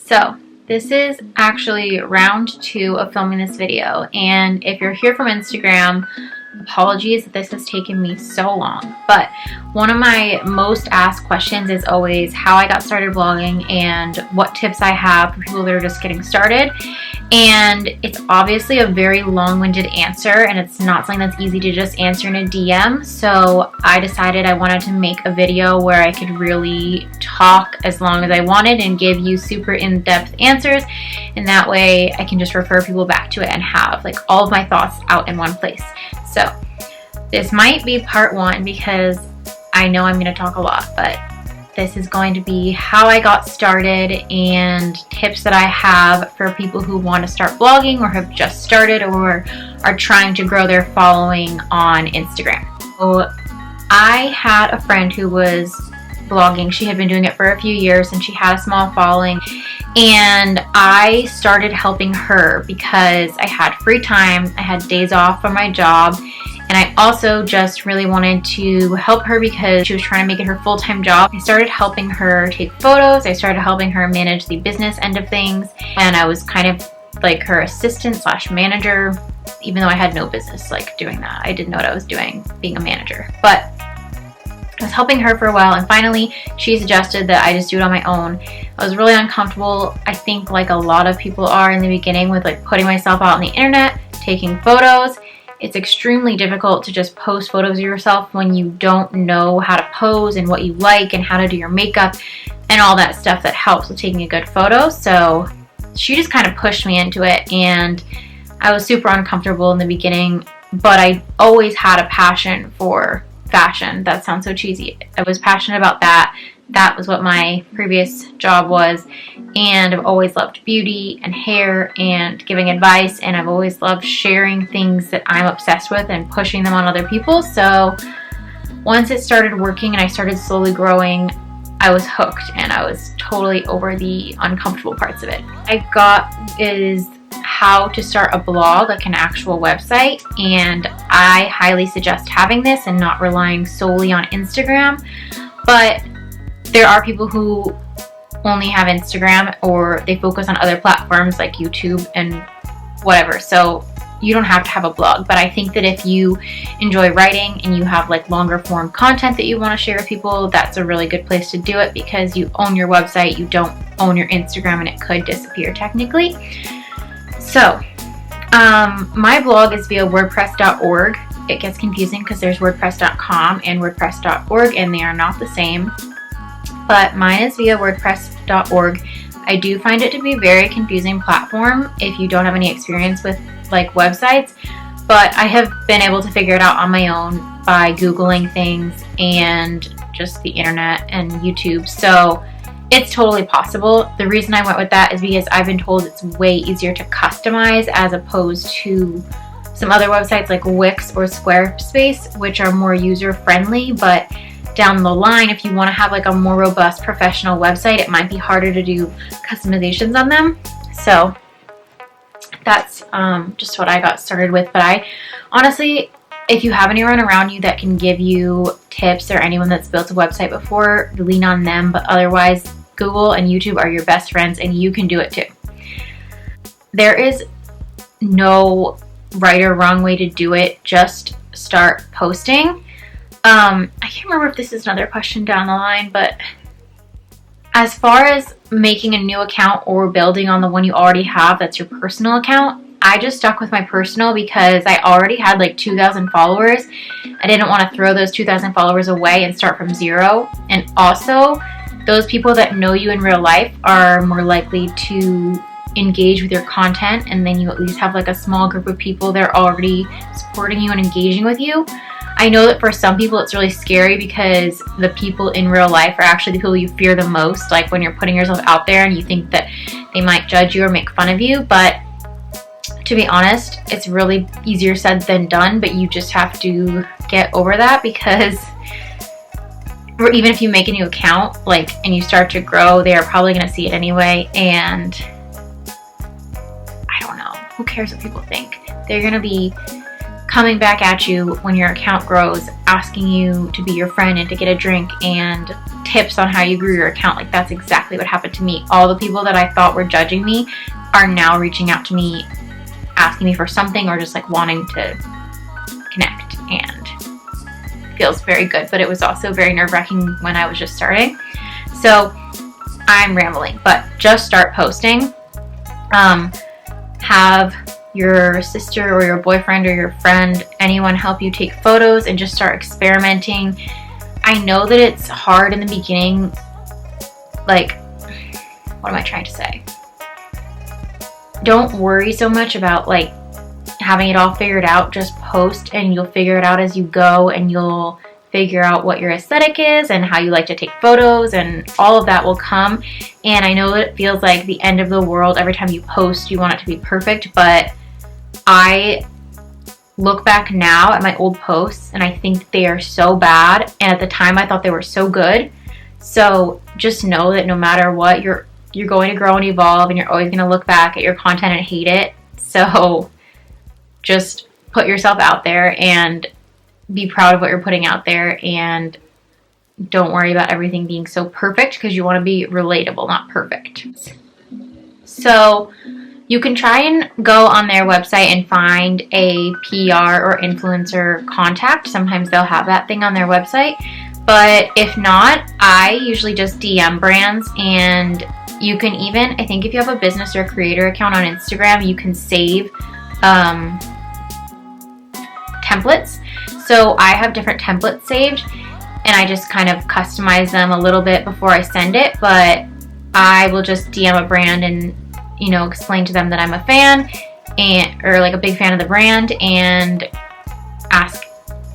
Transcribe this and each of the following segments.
So this is actually round 2 of filming this video, and if you're here from Instagram, apologies that this has taken me so long, but one of my most asked questions is always how I got started vlogging and what tips I have for people that are just getting started. And it's obviously a very long-winded answer, and it's not something that's easy to just answer in a DM. So I decided I wanted to make a video where I could really talk as long as I wanted and give you super in-depth answers, and that way I can just refer people back to it and have like all of my thoughts out in one place. So this might be part 1 because I know I'm going to talk a lot, but this is going to be how I got started and tips that I have for people who want to start vlogging or have just started or are trying to grow their following on Instagram. So I had a friend who was vlogging. She had been doing it for a few years and she had a small following, and I started helping her because I had free time, I had days off from my job, and I also just really wanted to help her because she was trying to make it her full-time job. I started helping her take photos, I started helping her manage the business end of things, and I was kind of like her assistant slash manager, even though I had no business like doing that. I didn't know what I was doing being a manager, but I was helping her for a while, and finally she suggested that I just do it on my own. I was really uncomfortable, I think like a lot of people are in the beginning, with like putting myself out on the internet, taking photos. It's extremely difficult to just post photos of yourself when you don't know how to pose and what you like and how to do your makeup and all that stuff that helps with taking a good photo. So she just kind of pushed me into it, and I was super uncomfortable in the beginning, but I always had a passion for fashion. That sounds so cheesy. I was passionate about that. That was what my previous job was, and I've always loved beauty and hair and giving advice, and I've always loved sharing things that I'm obsessed with and pushing them on other people. So once it started working and I started slowly growing, I was hooked and I was totally over the uncomfortable parts of it. I got is how to start a blog, like an actual website, and I highly suggest having this and not relying solely on Instagram. But there are people who only have Instagram, or they focus on other platforms like YouTube and whatever, so you don't have to have a blog. But I think that if you enjoy writing and you have like longer form content that you want to share with people, that's a really good place to do it, because you own your website, you don't own your Instagram, and it could disappear technically. So my blog is via wordpress.org. It gets confusing because there's wordpress.com and wordpress.org, and they are not the same, but mine is via wordpress.org. I do find it to be a very confusing platform if you don't have any experience with like websites, but I have been able to figure it out on my own by Googling things and just the internet and YouTube. So it's totally possible. The reason I went with that is because I've been told it's way easier to customize as opposed to some other websites like Wix or Squarespace, which are more user-friendly, but down the line, if you want to have like a more robust professional website, it might be harder to do customizations on them. So that's just what I got started with. But I honestly, if you have anyone around you that can give you tips, or anyone that's built a website before, lean on them. But otherwise, Google and YouTube are your best friends, and you can do it too. There is no right or wrong way to do it. Just start posting. I can't remember if this is another question down the line, but as far as making a new account or building on the one you already have that's your personal account, I just stuck with my personal because I already had like 2,000 followers. I didn't want to throw those 2,000 followers away and start from zero. And also, those people that know you in real life are more likely to engage with your content, and then you at least have like a small group of people that are already supporting you and engaging with you. I know that for some people it's really scary because the people in real life are actually the people you fear the most, like when you're putting yourself out there and you think that they might judge you or make fun of you. But to be honest, it's really easier said than done, but you just have to get over that, because even if you make a new account and you start to grow, they are probably going to see it anyway, and I don't know, who cares what people think? They're going to be coming back at you when your account grows, asking you to be your friend and to get a drink and tips on how you grew your account. Like, that's exactly what happened to me. All the people that I thought were judging me are now reaching out to me, asking me for something, or just like wanting to connect, and it feels very good. But it was also very nerve-wracking when I was just starting. So I'm rambling, but just start posting. Have your sister or your boyfriend or your friend, anyone, help you take photos and just start experimenting. I know that it's hard in the beginning. Like, what am I trying to say? Don't worry so much about like having it all figured out. Just post and you'll figure it out as you go, and you'll figure out what your aesthetic is and how you like to take photos, and all of that will come. And I know that it feels like the end of the world every time you post. You want it to be perfect, but I look back now at my old posts and I think they are so bad, and at the time I thought they were so good. So just know that no matter what, you're going to grow and evolve, and you're always going to look back at your content and hate it. So just put yourself out there and be proud of what you're putting out there, and don't worry about everything being so perfect, because you want to be relatable, not perfect. So you can try and go on their website and find a PR or influencer contact. Sometimes they'll have that thing on their website. But if not, I usually just DM brands, and you can even, I think if you have a business or creator account on Instagram, you can save templates. So I have different templates saved, and I just kind of customize them a little bit before I send it. But I will just DM a brand and, you know, explain to them that I'm a fan, or like a big fan of the brand, and ask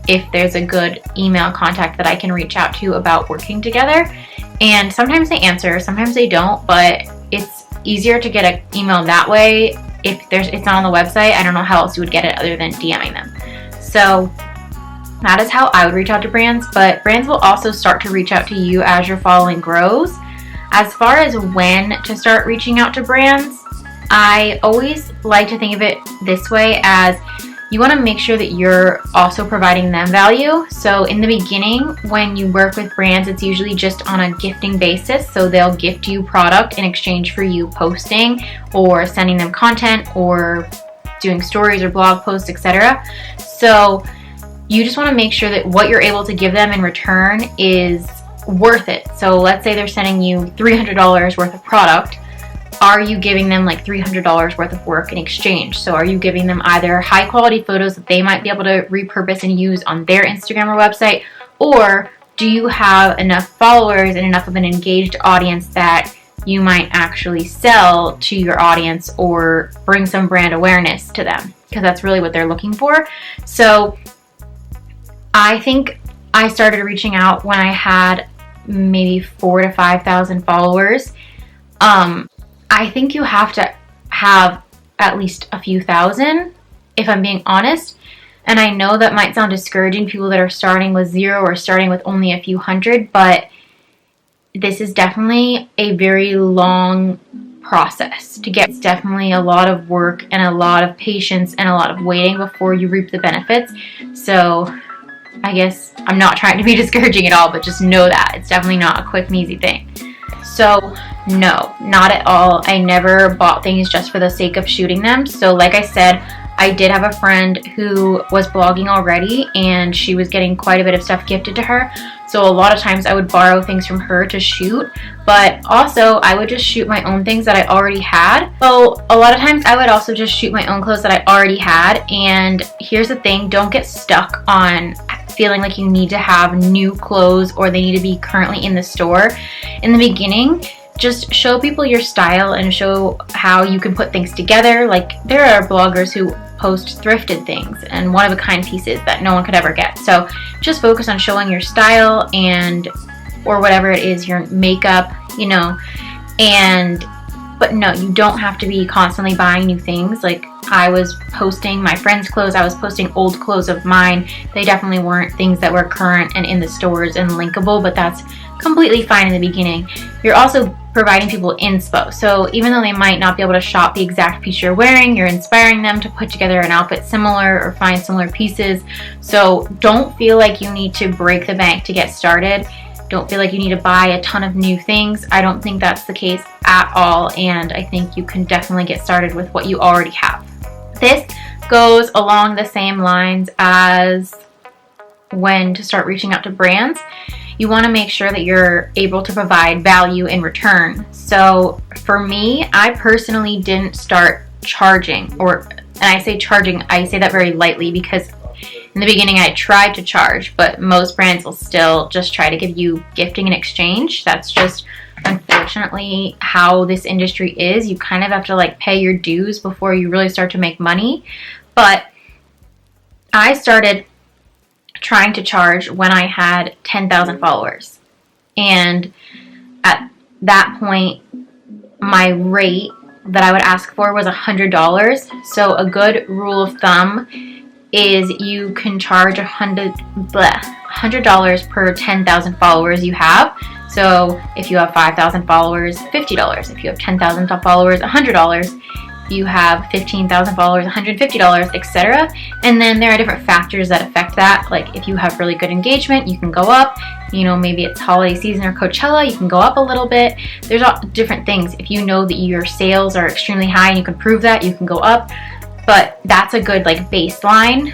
if there's a good email contact that I can reach out to about working together. And sometimes they answer, sometimes they don't, but it's easier to get an email that way. If it's not on the website, I don't know how else you would get it other than DMing them. So that is how I would reach out to brands, but brands will also start to reach out to you as your following grows. As far as when to start reaching out to brands, I always like to think of it this way, as you want to make sure that you're also providing them value. So in the beginning, when you work with brands, it's usually just on a gifting basis. So they'll gift you product in exchange for you posting or sending them content or doing stories or blog posts, etc. So you just want to make sure that what you're able to give them in return is worth it. So let's say they're sending you $300 worth of product. Are you giving them like $300 worth of work in exchange? So are you giving them either high quality photos that they might be able to repurpose and use on their Instagram or website, or do you have enough followers and enough of an engaged audience that you might actually sell to your audience or bring some brand awareness to them? Because that's really what they're looking for. So I think I started reaching out when I had maybe 4,000 to 5,000 followers. I think you have to have at least a few thousand, if I'm being honest. And I know that might sound discouraging, people that are starting with zero or starting with only a few hundred, but this is definitely a very long process to get. It's definitely a lot of work and a lot of patience and a lot of waiting before you reap the benefits. So I guess I'm not trying to be discouraging at all, but just know that it's definitely not a quick and easy thing. So no, not at all. I never bought things just for the sake of shooting them. So like I said, I did have a friend who was blogging already, and she was getting quite a bit of stuff gifted to her. So a lot of times I would borrow things from her to shoot, but also I would just shoot my own things that I already had. So a lot of times I would also just shoot my own clothes that I already had. And here's the thing, don't get stuck on feeling like you need to have new clothes or they need to be currently in the store. In the beginning, just show people your style and show how you can put things together. Like, there are bloggers who post thrifted things and one-of-a-kind pieces that no one could ever get. So just focus on showing your style and or whatever it is, your makeup, you know. But no, you don't have to be constantly buying new things. Like, I was posting my friends' clothes, I was posting old clothes of mine. They definitely weren't things that were current and in the stores and linkable, but that's completely fine in the beginning. You're also providing people inspo. So even though they might not be able to shop the exact piece you're wearing, you're inspiring them to put together an outfit similar or find similar pieces. So don't feel like you need to break the bank to get started. don't feel like you need to buy a ton of new things. I don't think that's the case at all, and I think you can definitely get started with what you already have. This goes along the same lines as when to start reaching out to brands. You want to make sure that you're able to provide value in return. So for me, I personally didn't start charging, and I say charging, I say that very lightly because in the beginning I tried to charge, but most brands will still just try to give you gifting in exchange. That's just unfortunately how this industry is. You kind of have to like pay your dues before you really start to make money. But I started trying to charge when I had 10,000 followers. And at that point, my rate that I would ask for was $100. So a good rule of thumb is you can charge $100 per 10,000 followers you have. So if you have 5,000 followers, $50. If you have 10,000 followers, $100. You have 15,000 followers, $150, etc. And then there are different factors that affect that. Like if you have really good engagement, you can go up. You know, maybe it's holiday season or Coachella, you can go up a little bit. There's all different things. If you know that your sales are extremely high and you can prove that, you can go up. But that's a good like baseline.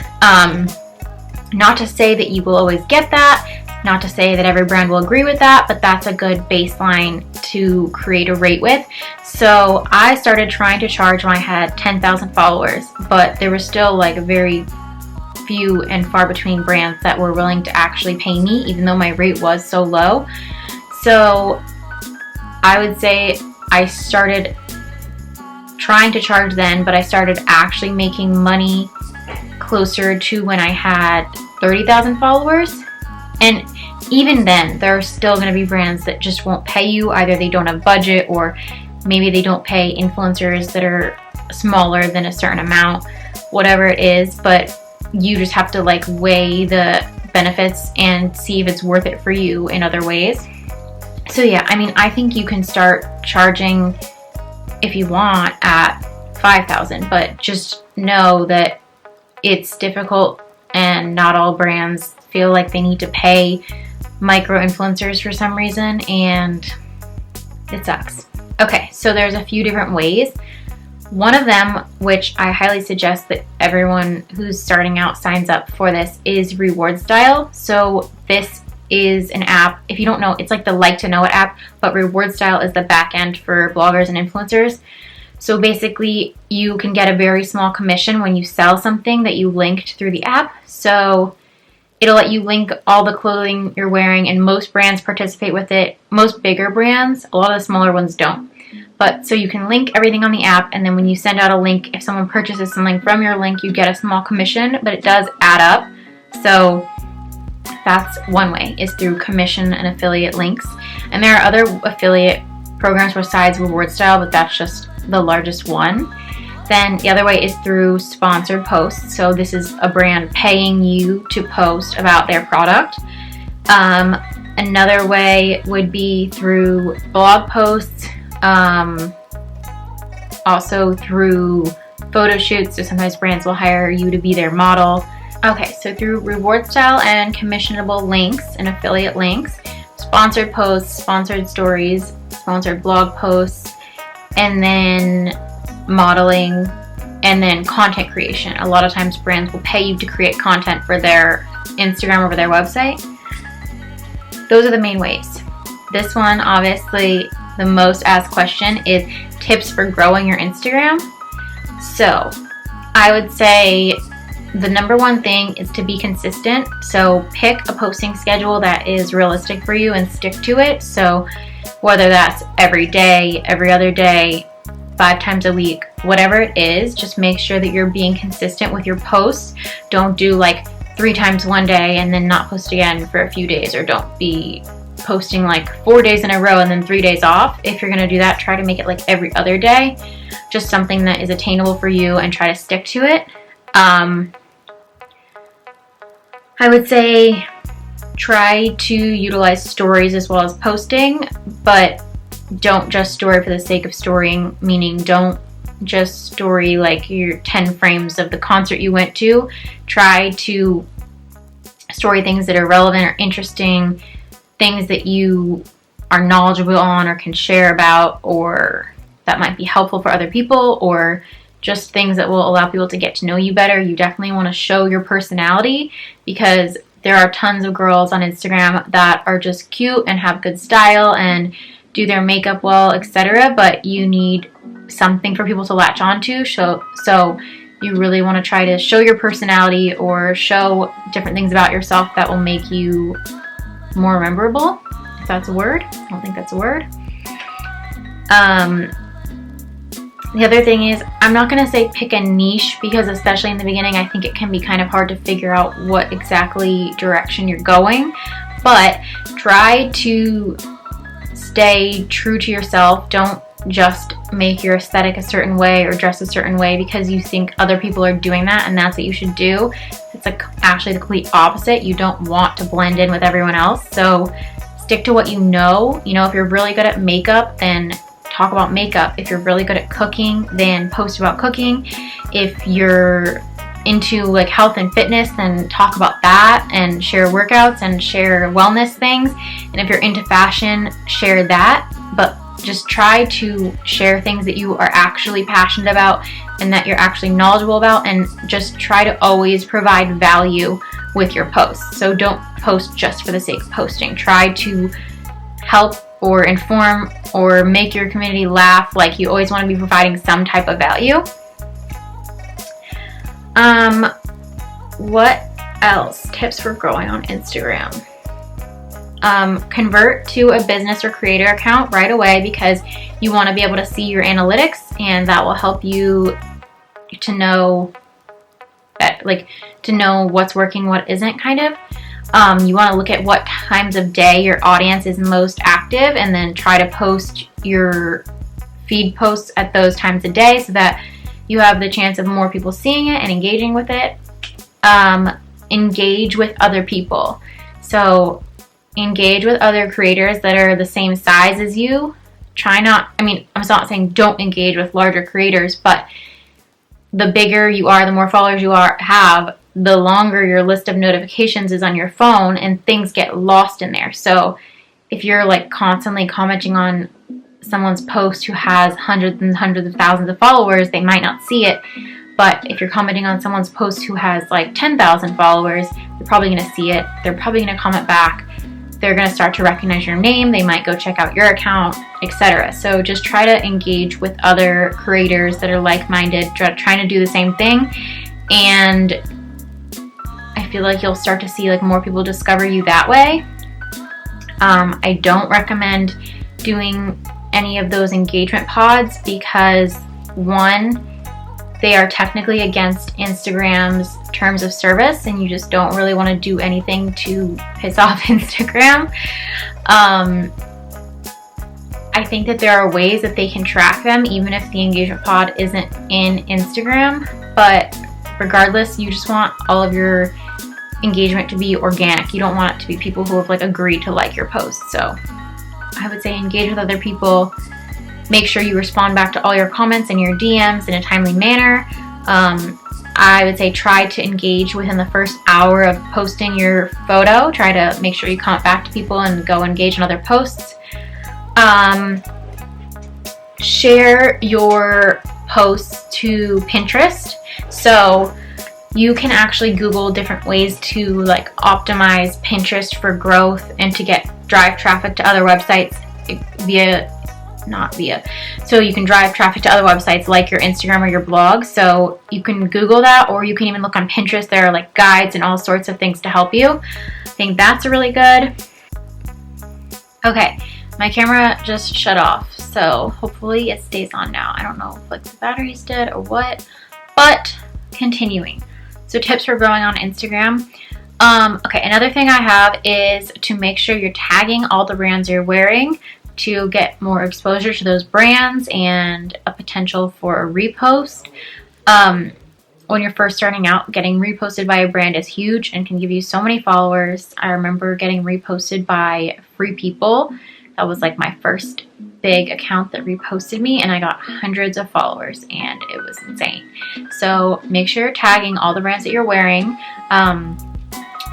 Not to say that you will always get that. Not to say that every brand will agree with that, but that's a good baseline to create a rate with. So I started trying to charge when I had 10,000 followers, but there were still like very few and far between brands that were willing to actually pay me, even though my rate was so low. So I would say I started trying to charge then, but I started actually making money closer to when I had 30,000 followers. And even then, there are still going to be brands that just won't pay you. Either they don't have budget, or maybe they don't pay influencers that are smaller than a certain amount, whatever it is. But you just have to like weigh the benefits and see if it's worth it for you in other ways. So yeah, I mean, I think you can start charging if you want at 5,000, but just know that it's difficult and not all brands feel like they need to pay micro influencers for some reason, and it sucks. Okay, so there's a few different ways. One of them, which I highly suggest that everyone who's starting out signs up for this, is Reward Style. So this is an app. If you don't know, it's like the Like to Know It app, but Reward Style is the back end for bloggers and influencers. So basically, you can get a very small commission when you sell something that you linked through the app. So it'll let you link all the clothing you're wearing, and most brands participate with it. Most bigger brands, a lot of the smaller ones don't. But so you can link everything on the app, and then when you send out a link, if someone purchases something from your link, you get a small commission, but it does add up. So that's one way, is through commission and affiliate links. And there are other affiliate programs besides Reward Style, but that's just the largest one. Then the other way is through sponsored posts. So this is a brand paying you to post about their product. Another way would be through blog posts, also through photo shoots. So sometimes brands will hire you to be their model. Okay, so through Reward Style and commissionable links and affiliate links, sponsored posts, sponsored stories, sponsored blog posts, and then modeling, and then content creation. A lot of times brands will pay you to create content for their Instagram or for their website. Those are the main ways. This one, obviously, the most asked question is tips for growing your Instagram. So I would say the number one thing is to be consistent. So pick a posting schedule that is realistic for you and stick to it. So whether that's every day, every other day, 5 times a week, whatever it is, just make sure that you're being consistent with your posts. Don't do like 3 times one day and then not post again for a few days, or don't be posting like 4 days in a row and then 3 days off. If you're gonna do that, try to make it like every other day, just something that is attainable for you, and try to stick to it. I would say try to utilize stories as well as posting, but don't just story for the sake of storying, meaning don't just story like your 10 frames of the concert you went to. Try to story things that are relevant or interesting, things that you are knowledgeable on or can share about, or that might be helpful for other people, or just things that will allow people to get to know you better. You definitely want to show your personality, because there are tons of girls on Instagram that are just cute and have good style and do their makeup well, etc. But you need something for people to latch onto. So you really want to try to show your personality or show different things about yourself that will make you more memorable, if that's a word. I don't think that's a word. The other thing is, I'm not going to say pick a niche, because especially in the beginning, I think it can be kind of hard to figure out what exactly direction you're going. But try to stay true to yourself. Don't just make your aesthetic a certain way or dress a certain way because you think other people are doing that and that's what you should do. It's like actually the complete opposite. You don't want to blend in with everyone else. So stick to what you know. You know, if you're really good at makeup, then talk about makeup. If you're really good at cooking, then post about cooking. If you're into like health and fitness, then talk about that and share workouts and share wellness things. And if you're into fashion, share that. But just try to share things that you are actually passionate about and that you're actually knowledgeable about, and just try to always provide value with your posts. So don't post just for the sake of posting. Try to help or inform or make your community laugh. Like, you always want to be providing some type of value. What else? Tips for growing on Instagram. Convert to a business or creator account right away, because you want to be able to see your analytics, and that will help you to know that, like, to know what's working, what isn't, kind of. You want to look at what times of day your audience is most active, and then try to post your feed posts at those times of day so that you have the chance of more people seeing it and engaging with it. Engage with other people. So engage with other creators that are the same size as you. I'm not saying don't engage with larger creators, but the bigger you are, the more followers you have, the longer your list of notifications is on your phone, and things get lost in there. So if you're like constantly commenting on someone's post who has hundreds and hundreds of thousands of followers, they might not see it. But if you're commenting on someone's post who has like 10,000 followers, they're probably going to see it. They're probably going to comment back. They're going to start to recognize your name. They might go check out your account, etc. So just try to engage with other creators that are like-minded, trying to do the same thing. And I feel like you'll start to see like more people discover you that way. I don't recommend doing any of those engagement pods because, one, they are technically against Instagram's terms of service, and you just don't really want to do anything to piss off Instagram. I think that there are ways that they can track them even if the engagement pod isn't in Instagram, but regardless, you just want all of your engagement to be organic. You don't want it to be people who have like agreed to like your post. So I would say engage with other people. Make sure you respond back to all your comments and your DMs in a timely manner. I would say try to engage within the first hour of posting your photo. Try to make sure you comment back to people and go engage in other posts. Share your posts to Pinterest. So you can actually Google different ways to like optimize Pinterest for growth and to drive traffic to other websites so you can drive traffic to other websites like your Instagram or your blog. So you can Google that, or you can even look on Pinterest. There are like guides and all sorts of things to help you. I think that's really good. Okay, my camera just shut off, so hopefully it stays on now. I don't know if like the battery's dead or what, but continuing. So tips for growing on Instagram. Okay, another thing I have is to make sure you're tagging all the brands you're wearing to get more exposure to those brands and a potential for a repost. When you're first starting out, getting reposted by a brand is huge and can give you so many followers. I remember getting reposted by Free People. That was like my first big account that reposted me, and I got hundreds of followers, and it was insane. So make sure you're tagging all the brands that you're wearing.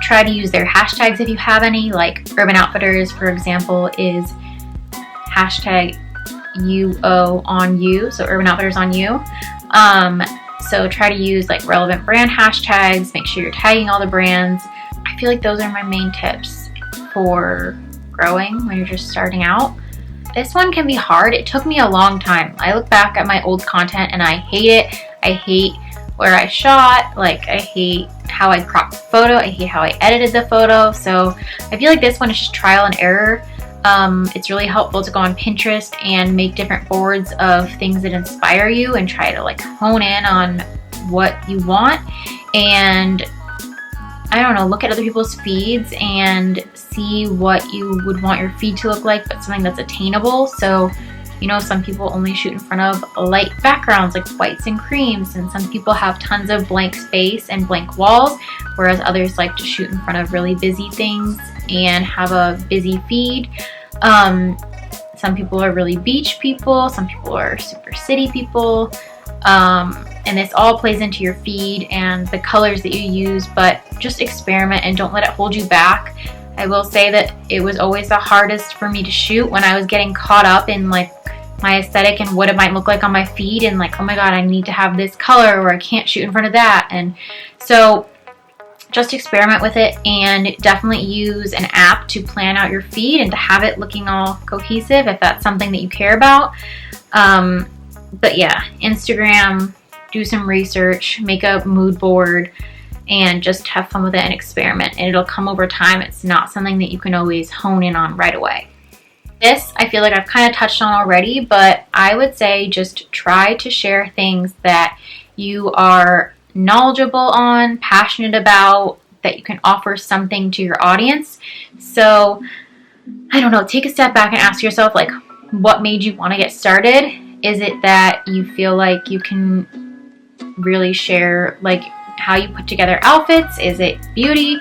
try to use their hashtags if you have any, like Urban Outfitters, for example, is hashtag UO on you, so Urban Outfitters on you. So try to use like relevant brand hashtags, make sure you're tagging all the brands. I feel like those are my main tips for growing when you're just starting out. This one can be hard. It took me a long time. I look back at my old content and I hate it. I hate where I shot, like I hate how I cropped the photo, I hate how I edited the photo. So I feel like this one is just trial and error. It's really helpful to go on Pinterest and make different boards of things that inspire you and try to like hone in on what you want, and I don't know, look at other people's feeds and see what you would want your feed to look like, but something that's attainable. So, you know, some people only shoot in front of light backgrounds like whites and creams, and some people have tons of blank space and blank walls, whereas others like to shoot in front of really busy things and have a busy feed. Some people are really beach people, some people are super city people, and this all plays into your feed and the colors that you use, but just experiment and don't let it hold you back. I will say that it was always the hardest for me to shoot when I was getting caught up in like my aesthetic and what it might look like on my feed, and like, oh my god, I need to have this color or I can't shoot in front of that. And so just experiment with it, and definitely use an app to plan out your feed and to have it looking all cohesive if that's something that you care about. But yeah, Instagram, do some research, make a mood board, and just have fun with it and experiment, and it'll come over time. It's not something that you can always hone in on right away. This, I feel like I've kind of touched on already, but I would say just try to share things that you are knowledgeable on, passionate about, that you can offer something to your audience. So, I don't know, take a step back and ask yourself, like, what made you want to get started? Is it that you feel like you can really share, like, how you put together outfits? Is it beauty?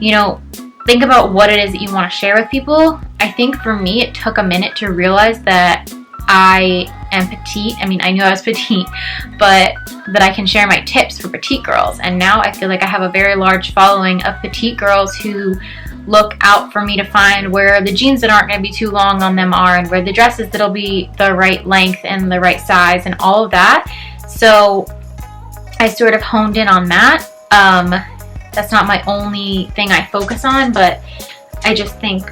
You know, think about what it is that you want to share with people. I think for me, it took a minute to realize that I am petite. I mean, I knew I was petite, but that I can share my tips for petite girls. And now I feel like I have a very large following of petite girls who look out for me to find where the jeans that aren't going to be too long on them are, and where the dresses that'll be the right length and the right size and all of that. So I sort of honed in on that. That's not my only thing I focus on, but I just think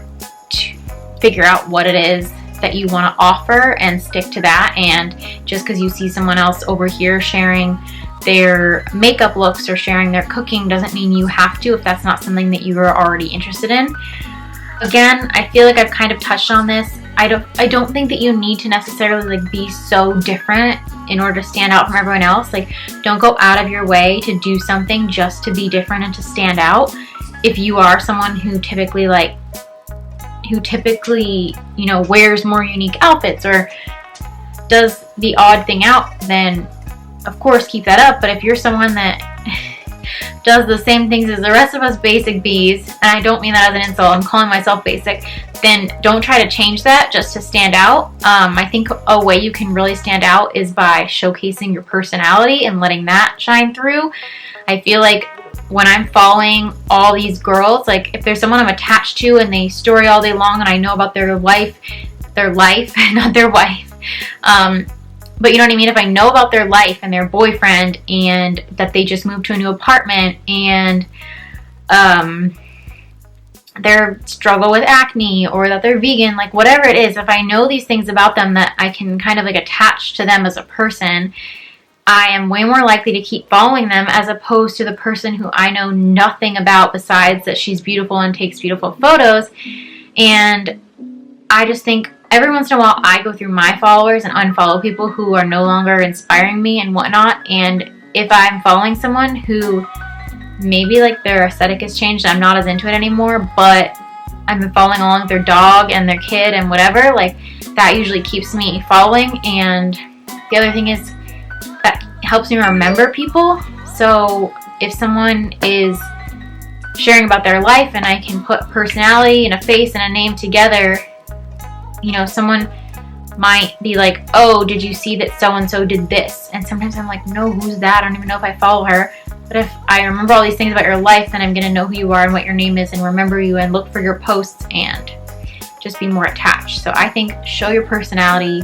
to figure out what it is that you want to offer and stick to that. And just because you see someone else over here sharing their makeup looks or sharing their cooking doesn't mean you have to if that's not something that you are already interested in. Again, I feel like I've kind of touched on this. I don't think that you need to necessarily like be so different in order to stand out from everyone else. Like, don't go out of your way to do something just to be different and to stand out. If you are someone who typically, you know, wears more unique outfits or does the odd thing out, then of course keep that up. But if you're someone that does the same things as the rest of us basic bees, and I don't mean that as an insult, I'm calling myself basic, then don't try to change that just to stand out. I think a way you can really stand out is by showcasing your personality and letting that shine through. I feel like when I'm following all these girls, like if there's someone I'm attached to and they story all day long and I know about their life, not their wife, but you know what I mean? If I know about their life and their boyfriend and that they just moved to a new apartment and their struggle with acne or that they're vegan, like whatever it is, if I know these things about them that I can kind of like attach to them as a person, I am way more likely to keep following them as opposed to the person who I know nothing about besides that she's beautiful and takes beautiful photos. And I just think every once in a while I go through my followers and unfollow people who are no longer inspiring me and whatnot. And if I'm following someone who maybe like their aesthetic has changed, I'm not as into it anymore, but I've been following along with their dog and their kid and whatever, like that usually keeps me following. And the other thing is that helps me remember people. So if someone is sharing about their life and I can put personality and a face and a name together, you know, someone might be like, oh, did you see that so-and-so did this? And sometimes I'm like, no, who's that? I don't even know if I follow her. But if I remember all these things about your life, then I'm going to know who you are and what your name is and remember you and look for your posts and just be more attached. So I think show your personality,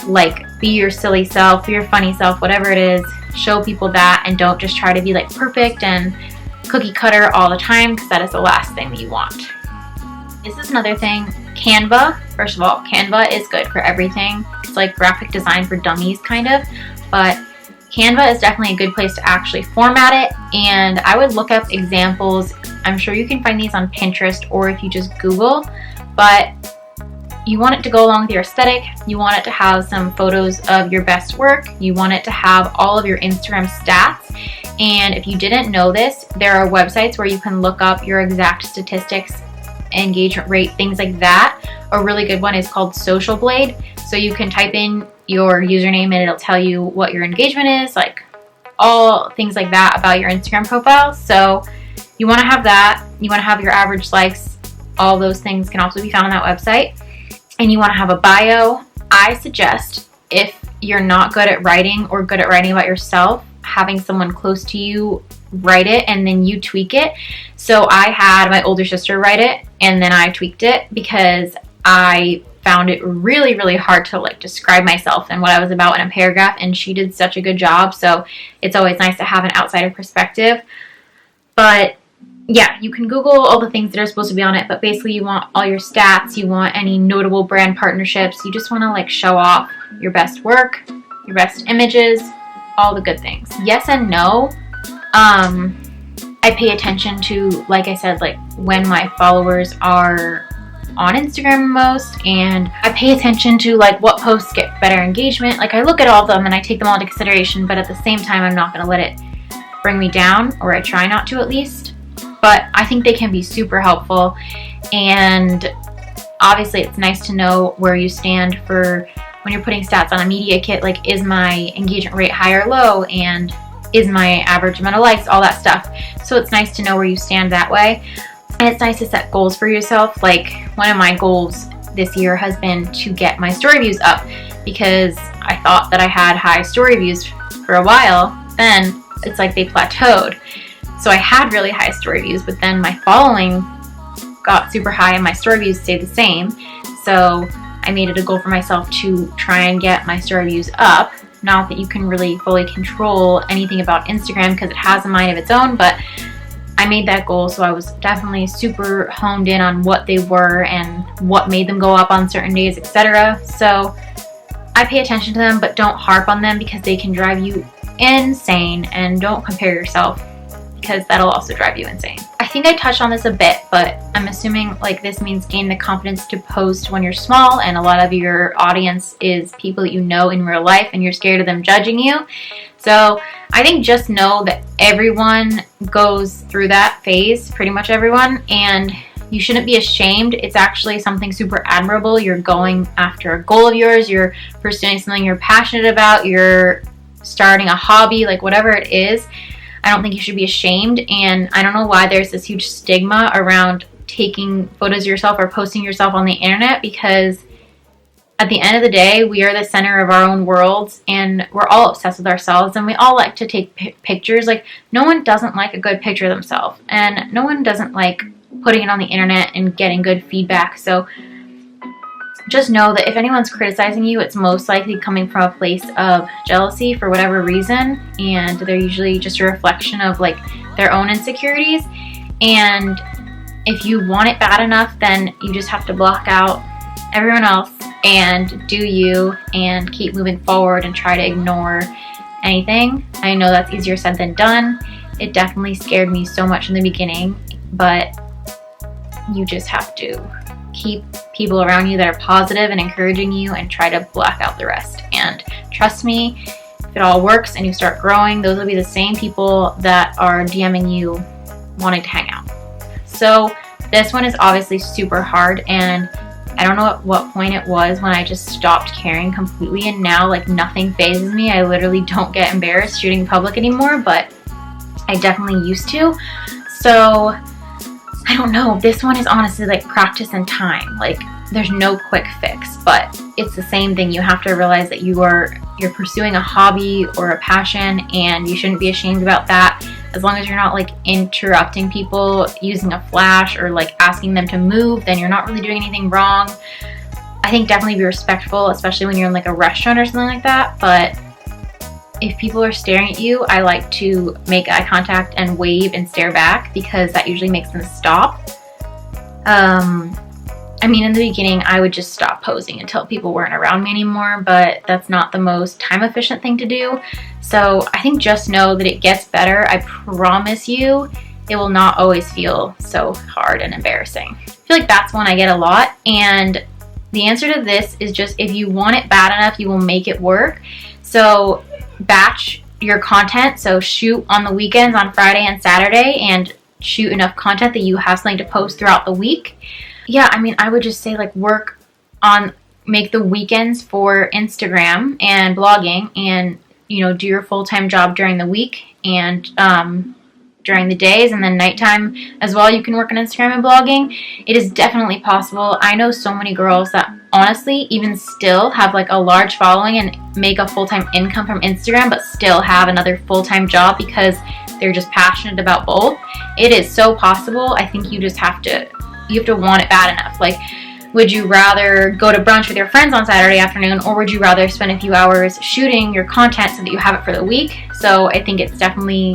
like be your silly self, be your funny self, whatever it is. Show people that, and don't just try to be like perfect and cookie cutter all the time, because that is the last thing that you want. This is another thing. Canva. First of all, Canva is good for everything. It's like graphic design for dummies kind of, but Canva is definitely a good place to actually format it, and I would look up examples. I'm sure you can find these on Pinterest or if you just Google, but you want it to go along with your aesthetic. You want it to have some photos of your best work. You want it to have all of your Instagram stats. And if you didn't know this, there are websites where you can look up your exact statistics, engagement rate, things like that. A really good one is called Social Blade. So you can type in your username and it'll tell you what your engagement is, like all things like that about your Instagram profile. So you want to have that. You want to have your average likes. All those things can also be found on that website. And you want to have a bio. I suggest, if you're not good at writing or good at writing about yourself, having someone close to you write it and then you tweak it. So I had my older sister write it and then I tweaked it because I found it really, really hard to like describe myself and what I was about in a paragraph, and she did such a good job. So it's always nice to have an outsider perspective. But yeah, you can Google all the things that are supposed to be on it, but basically you want all your stats, you want any notable brand partnerships, you just want to like show off your best work, your best images, all the good things. Yes and no. I pay attention to, like I said, like when my followers are on Instagram most, and I pay attention to like what posts get better engagement. Like I look at all of them and I take them all into consideration, but at the same time I'm not going to let it bring me down, or I try not to at least. But I think they can be super helpful, and obviously it's nice to know where you stand for when you're putting stats on a media kit, like is my engagement rate high or low, and is my average amount of likes, all that stuff. So it's nice to know where you stand that way. And it's nice to set goals for yourself. Like one of my goals this year has been to get my story views up, because I thought that I had high story views for a while. Then it's like they plateaued. So I had really high story views, but then my following got super high and my story views stayed the same. So I made it a goal for myself to try and get my story views up. Not that you can really fully control anything about Instagram because it has a mind of its own, but I made that goal, so I was definitely super honed in on what they were and what made them go up on certain days, etc. So I pay attention to them, but don't harp on them because they can drive you insane, and don't compare yourself because that'll also drive you insane. I think I touched on this a bit, but I'm assuming like this means gain the confidence to post when you're small, and a lot of your audience is people that you know in real life and you're scared of them judging you. So I think just know that everyone goes through that phase, pretty much everyone, and you shouldn't be ashamed. It's actually something super admirable. You're going after a goal of yours, you're pursuing something you're passionate about, you're starting a hobby, like whatever it is. I don't think you should be ashamed, and I don't know why there's this huge stigma around taking photos of yourself or posting yourself on the internet, because at the end of the day, we are the center of our own worlds, and we're all obsessed with ourselves, and we all like to take pictures. Like, no one doesn't like a good picture of themselves, and no one doesn't like putting it on the internet and getting good feedback. So just know that if anyone's criticizing you, it's most likely coming from a place of jealousy for whatever reason, and they're usually just a reflection of like their own insecurities. And if you want it bad enough, then you just have to block out everyone else and do you, and keep moving forward and try to ignore anything. I know that's easier said than done. It definitely scared me so much in the beginning, but you just have to keep people around you that are positive and encouraging you, and try to block out the rest. And trust me, if it all works and you start growing, those will be the same people that are DMing you wanting to hang out. So this one is obviously super hard, and I don't know at what point it was when I just stopped caring completely, and now like nothing phases me. I literally don't get embarrassed shooting in public anymore, but I definitely used to. So I don't know, this one is honestly like practice and time. Like there's no quick fix, but it's the same thing. You have to realize that you are you're pursuing a hobby or a passion, and you shouldn't be ashamed about that. As long as you're not like interrupting people using a flash or like asking them to move, then you're not really doing anything wrong. I think definitely be respectful, especially when you're in like a restaurant or something like that. But if people are staring at you, I like to make eye contact and wave and stare back, because that usually makes them stop. I mean, in the beginning, I would just stop posing until people weren't around me anymore, but that's not the most time efficient thing to do. So I think just know that it gets better. I promise you, it will not always feel so hard and embarrassing. I feel like that's one I get a lot. And the answer to this is just, if you want it bad enough, you will make it work. So batch your content. So shoot on the weekends on Friday and Saturday, and shoot enough content that you have something to post throughout the week. Yeah, I mean, I would just say like make the weekends for Instagram and blogging, and do your full-time job during the week and during the days, and then nighttime as well. You can work on Instagram and blogging. It is definitely possible. I know so many girls that honestly even still have like a large following and make a full-time income from Instagram, but still have another full-time job because they're just passionate about both. It is so possible. I think you just have to want it bad enough. Like, would you rather go to brunch with your friends on Saturday afternoon, or would you rather spend a few hours shooting your content so that you have it for the week? So I think it's definitely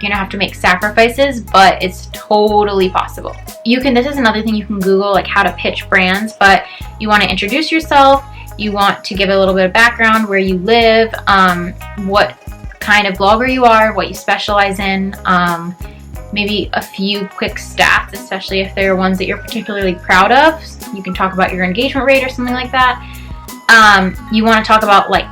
gonna have to make sacrifices, but it's totally possible. This is another thing you can Google, like how to pitch brands, but you want to introduce yourself, you want to give a little bit of background, where you live, what kind of blogger you are, what you specialize in, maybe a few quick stats, especially if they're ones that you're particularly proud of. You can talk about your engagement rate or something like that. You want to talk about like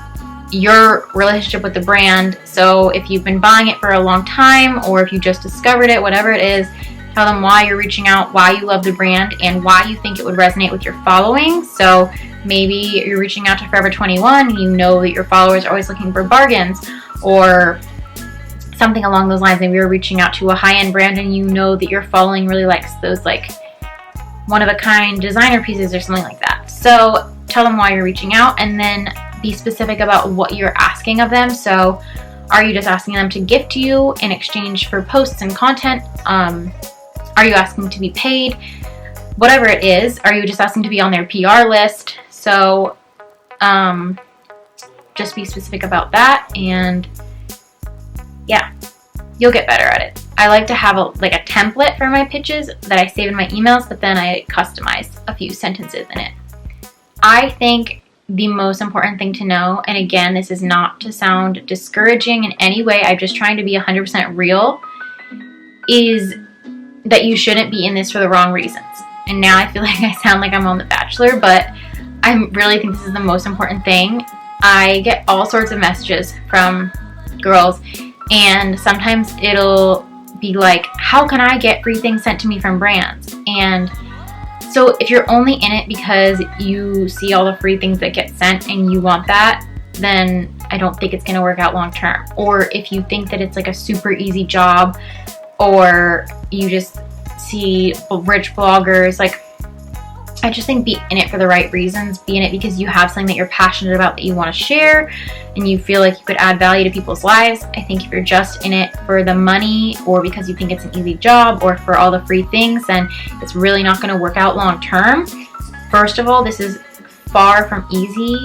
your relationship with the brand. So if you've been buying it for a long time, or if you just discovered it, whatever it is, tell them why you're reaching out, why you love the brand, and why you think it would resonate with your following. So maybe you're reaching out to Forever 21, you know that your followers are always looking for bargains, or something along those lines. Maybe you're reaching out to a high-end brand and you know that your following really likes those like one-of-a-kind designer pieces or something like that. So tell them why you're reaching out, and then be specific about what you're asking of them. So are you just asking them to gift you in exchange for posts and content? Are you asking to be paid? Whatever it is, are you just asking to be on their PR list? So just be specific about that, and yeah, you'll get better at it. I like to have a template for my pitches that I save in my emails, but then I customize a few sentences in it. I think the most important thing to know, and again, this is not to sound discouraging in any way, I'm just trying to be 100% real, is that you shouldn't be in this for the wrong reasons. And now I feel like I sound like I'm on The Bachelor, but I really think this is the most important thing. I get all sorts of messages from girls, and sometimes it'll be like, how can I get free things sent to me from brands? And so if you're only in it because you see all the free things that get sent and you want that, then I don't think it's going to work out long term. Or if you think that it's like a super easy job, or you just see rich bloggers, like, I just think be in it for the right reasons. Be in it because you have something that you're passionate about that you want to share, and you feel like you could add value to people's lives. I think if you're just in it for the money, or because you think it's an easy job, or for all the free things, then it's really not going to work out long term. First of all, this is far from easy.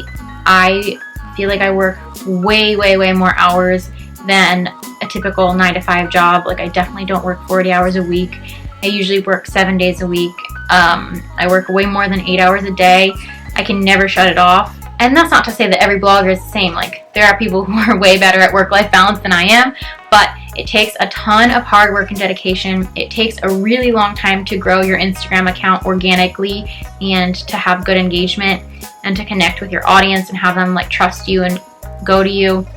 I feel like I work way, way, way more hours than a typical 9-to-5 job. Like, I definitely don't work 40 hours a week. I usually work 7 days a week. I work way more than 8 hours a day. I can never shut it off. And that's not to say that every blogger is the same. Like, there are people who are way better at work-life balance than I am, but it takes a ton of hard work and dedication. It takes a really long time to grow your Instagram account organically, and to have good engagement, and to connect with your audience and have them like trust you and go to you.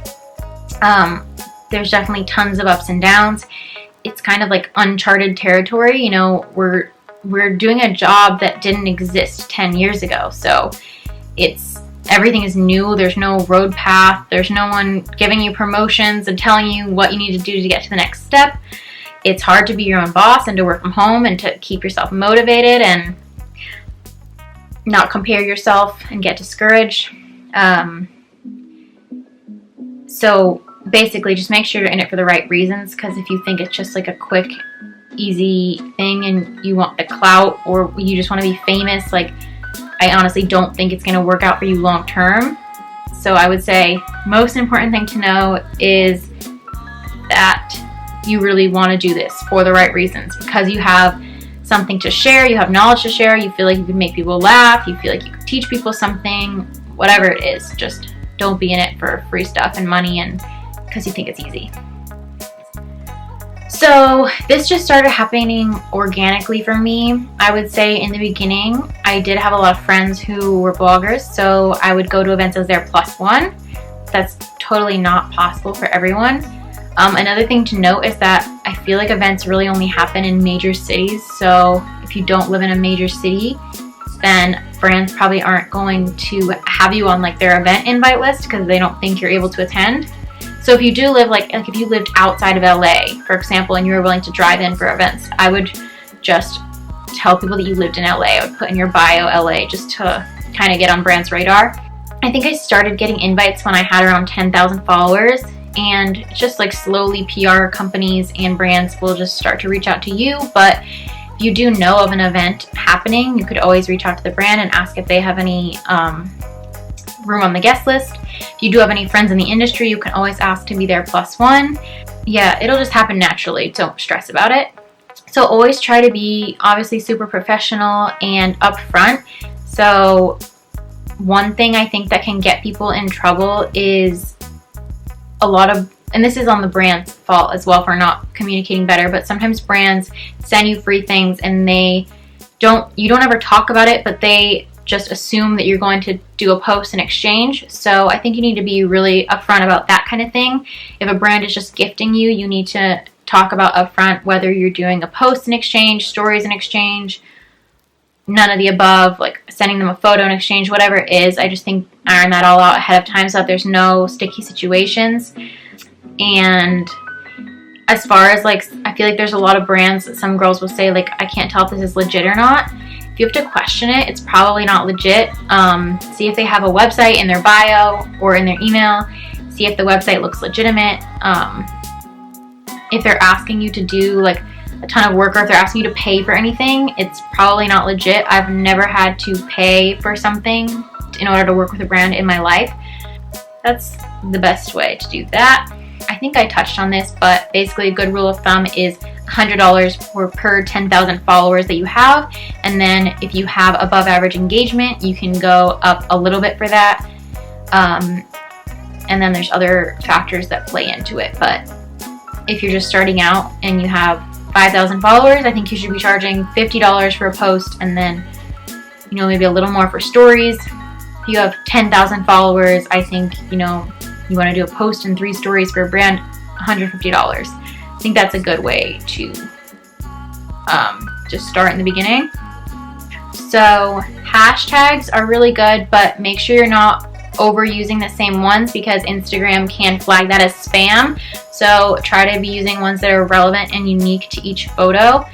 There's definitely tons of ups and downs. It's kind of like uncharted territory. You know, we're doing a job that didn't exist 10 years ago. So everything is new. There's no road path. There's no one giving you promotions and telling you what you need to do to get to the next step. It's hard to be your own boss and to work from home and to keep yourself motivated and not compare yourself and get discouraged. So basically just make sure you're in it for the right reasons, because if you think it's just like a quick, easy thing and you want the clout, or you just want to be famous, like, I honestly don't think it's going to work out for you long term. So I would say most important thing to know is that you really want to do this for the right reasons, because you have something to share, you have knowledge to share, you feel like you can make people laugh, you feel like you can teach people something, whatever it is. Just don't be in it for free stuff and money and because you think it's easy. So this just started happening organically for me. I would say in the beginning, I did have a lot of friends who were bloggers, so I would go to events as their plus one. That's totally not possible for everyone. Another thing to note is that I feel like events really only happen in major cities, so if you don't live in a major city, then brands probably aren't going to have you on like their event invite list because they don't think you're able to attend. So if you do live like if you lived outside of LA, for example, and you were willing to drive in for events, I would just tell people that you lived in LA. I would put in your bio LA just to kind of get on brands' radar. I think I started getting invites when I had around 10,000 followers, and just like slowly PR companies and brands will just start to reach out to you. But if you do know of an event happening, you could always reach out to the brand and ask if they have any room on the guest list. If you do have any friends in the industry, you can always ask to be their plus one. Yeah, it'll just happen naturally. Don't stress about it. So always try to be obviously super professional and upfront. So one thing I think that can get people in trouble is a lot of, and this is on the brand's fault as well for not communicating better, but sometimes brands send you free things and you don't ever talk about it, but they just assume that you're going to do a post in exchange. So I think you need to be really upfront about that kind of thing. If a brand is just gifting you, you need to talk about upfront whether you're doing a post in exchange, stories in exchange, none of the above, like sending them a photo in exchange, whatever it is. I just think iron that all out ahead of time so that there's no sticky situations. And as far as like, I feel like there's a lot of brands that some girls will say like, I can't tell if this is legit or not. If you have to question it, it's probably not legit. See if they have a website in their bio or in their email. See if the website looks legitimate. If they're asking you to do like a ton of work, or if they're asking you to pay for anything, it's probably not legit. I've never had to pay for something in order to work with a brand in my life. That's the best way to do that. I think I touched on this, but basically a good rule of thumb is $100 per 10,000 followers that you have. And then if you have above average engagement, you can go up a little bit for that. And then there's other factors that play into it. But if you're just starting out and you have 5,000 followers, I think you should be charging $50 for a post, and then, you know, maybe a little more for stories. If you have 10,000 followers, I think, you know, you want to do a post and 3 stories for a brand, $150. I think that's a good way to just start in the beginning. So hashtags are really good, but make sure you're not overusing the same ones because Instagram can flag that as spam. So try to be using ones that are relevant and unique to each photo.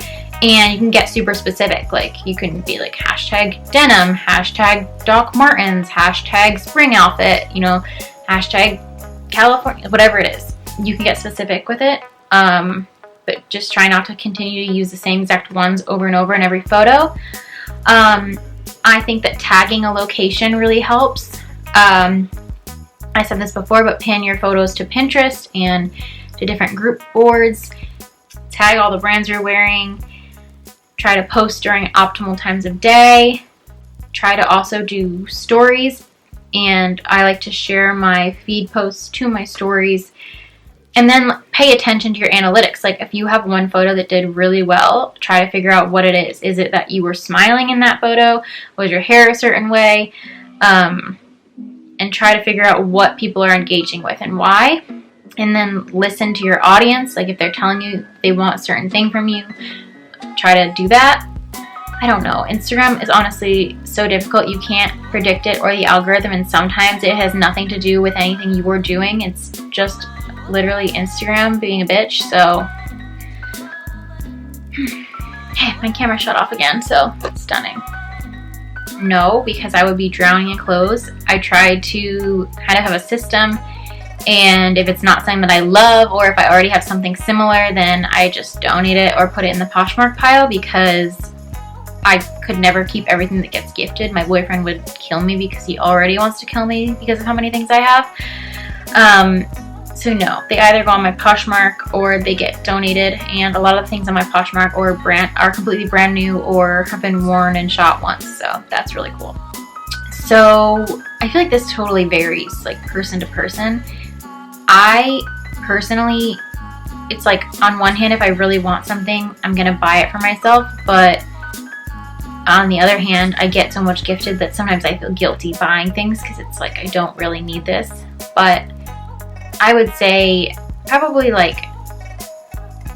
And you can get super specific. Like you can be like hashtag denim, hashtag Doc Martens, hashtag spring outfit, you know, hashtag California, whatever it is. You can get specific with it. But just try not to continue to use the same exact ones over and over in every photo. I think that tagging a location really helps. I said this before, but pin your photos to Pinterest and to different group boards. Tag all the brands you're wearing. Try to post during optimal times of day. Try to also do stories. And I like to share my feed posts to my stories. And then pay attention to your analytics. Like if you have one photo that did really well, try to figure out what it is. Is it that you were smiling in that photo? Was your hair a certain way? And try to figure out what people are engaging with and why. And then listen to your audience. Like if they're telling you they want a certain thing from you, try to do that. I don't know. Instagram is honestly so difficult. You can't predict it or the algorithm, and sometimes it has nothing to do with anything you were doing. It's just literally Instagram being a bitch. So hey, my camera shut off again, so it's stunning. No, because I would be drowning in clothes. I tried to kind of have a system And if it's not something that I love, or if I already have something similar, then I just donate it or put it in the Poshmark pile, because I could never keep everything that gets gifted. My boyfriend would kill me because he already wants to kill me because of how many things I have. So no, they either go on my Poshmark or they get donated, and a lot of the things on my Poshmark are completely brand new or have been worn and shot once, so that's really cool. So I feel like this totally varies, like person to person. I personally, it's like on one hand, if I really want something, I'm gonna buy it for myself, but on the other hand, I get so much gifted that sometimes I feel guilty buying things because it's like I don't really need this. But I would say probably like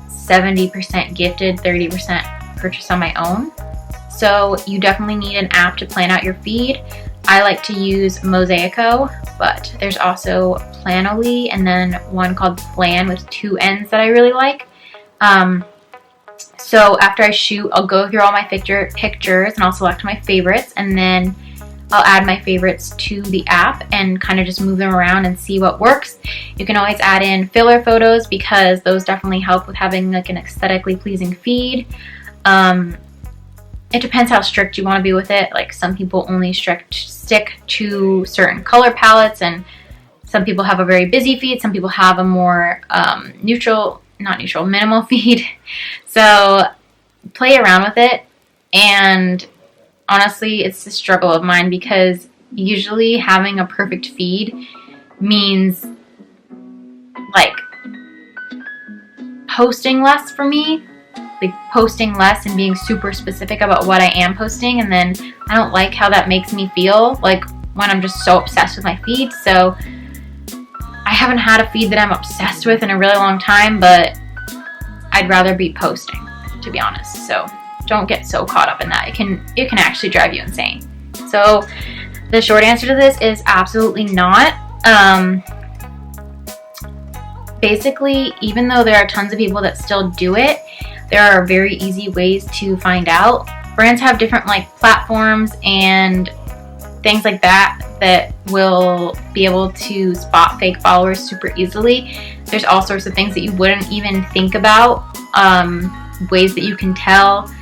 70% gifted, 30% purchase on my own. So you definitely need an app to plan out your feed. I like to use Mosaico, but there's also Planoly and then one called Plan with 2 N's that I really like. So after I shoot, I'll go through all my pictures and I'll select my favorites, and then I'll add my favorites to the app and kind of just move them around and see what works. You can always add in filler photos because those definitely help with having like an aesthetically pleasing feed. It depends how strict you want to be with it. Like some people only stick to certain color palettes, and some people have a very busy feed. Some people have a more minimal feed. So play around with it, and honestly, it's a struggle of mine because usually having a perfect feed means like posting less for me, like posting less and being super specific about what I am posting, and then I don't like how that makes me feel like when I'm just so obsessed with my feed. So I haven't had a feed that I'm obsessed with in a really long time, but I'd rather be posting, to be honest. So don't get so caught up in that. It can actually drive you insane. So the short answer to this is absolutely not. Basically, even though there are tons of people that still do it, there are very easy ways to find out. Brands have different like platforms and things like that will be able to spot fake followers super easily. There's all sorts of things that you wouldn't even think about, ways that you can tell.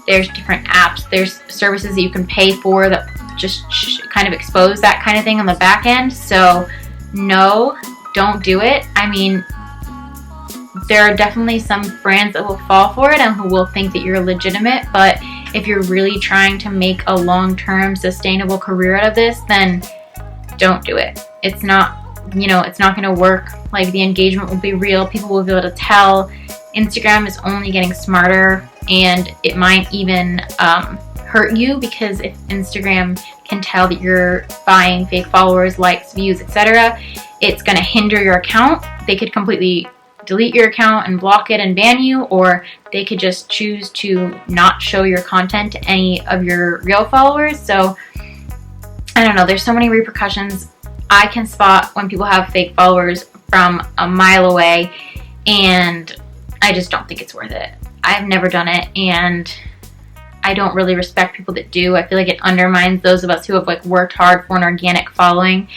There's different apps, there's services that you can pay for that just kind of expose that kind of thing on the back end. So no, don't do it. I mean, there are definitely some brands that will fall for it and who will think that you're legitimate, but if you're really trying to make a long-term sustainable career out of this, then don't do it. It's not going to work. Like, the engagement will be real. People will be able to tell. Instagram is only getting smarter, and it might even hurt you, because if Instagram can tell that you're buying fake followers, likes, views, etc., it's going to hinder your account. They could completely delete your account and block it and ban you, or they could just choose to not show your content to any of your real followers. So I don't know, there's so many repercussions. I can spot when people have fake followers from a mile away, and I just don't think it's worth it. I've never done it, and I don't really respect people that do. I feel like it undermines those of us who have like worked hard for an organic following,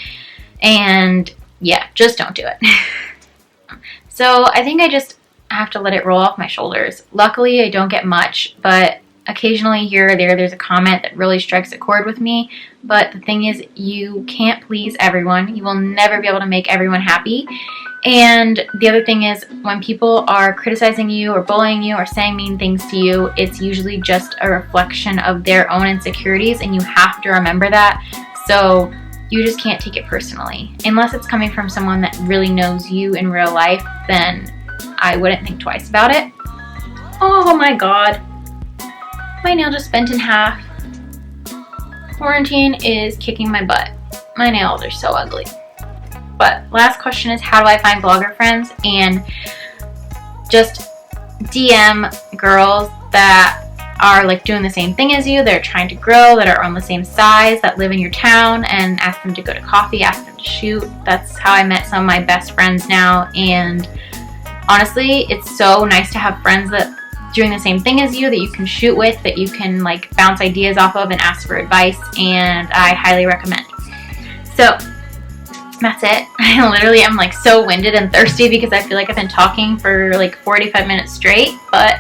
and yeah, just don't do it. So I think I just have to let it roll off my shoulders. Luckily, I don't get much, but occasionally here or there's a comment that really strikes a chord with me. But the thing is, you can't please everyone. You will never be able to make everyone happy. And the other thing is, when people are criticizing you or bullying you or saying mean things to you, it's usually just a reflection of their own insecurities, and you have to remember that. So you just can't take it personally. Unless it's coming from someone that really knows you in real life, then I wouldn't think twice about it. Oh my god. My nail just bent in half. Quarantine is kicking my butt. My nails are so ugly. But last question is, how do I find blogger friends? And just DM girls that are like doing the same thing as you, that are trying to grow, that are on the same size, that live in your town, and ask them to go to coffee, ask them to shoot. That's how I met some of my best friends now. And honestly, it's so nice to have friends that doing the same thing as you, that you can shoot with, that you can like bounce ideas off of and ask for advice, and I highly recommend. So that's it. I literally am like so winded and thirsty because I feel like I've been talking for like 45 minutes straight, but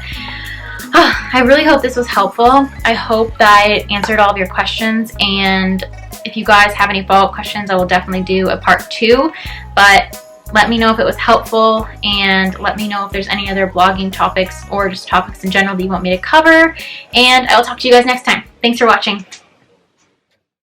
I really hope this was helpful. I hope that I answered all of your questions, and if you guys have any follow-up questions, I will definitely do a part 2, but let me know if it was helpful, and let me know if there's any other blogging topics or just topics in general that you want me to cover, and I will talk to you guys next time. Thanks for watching.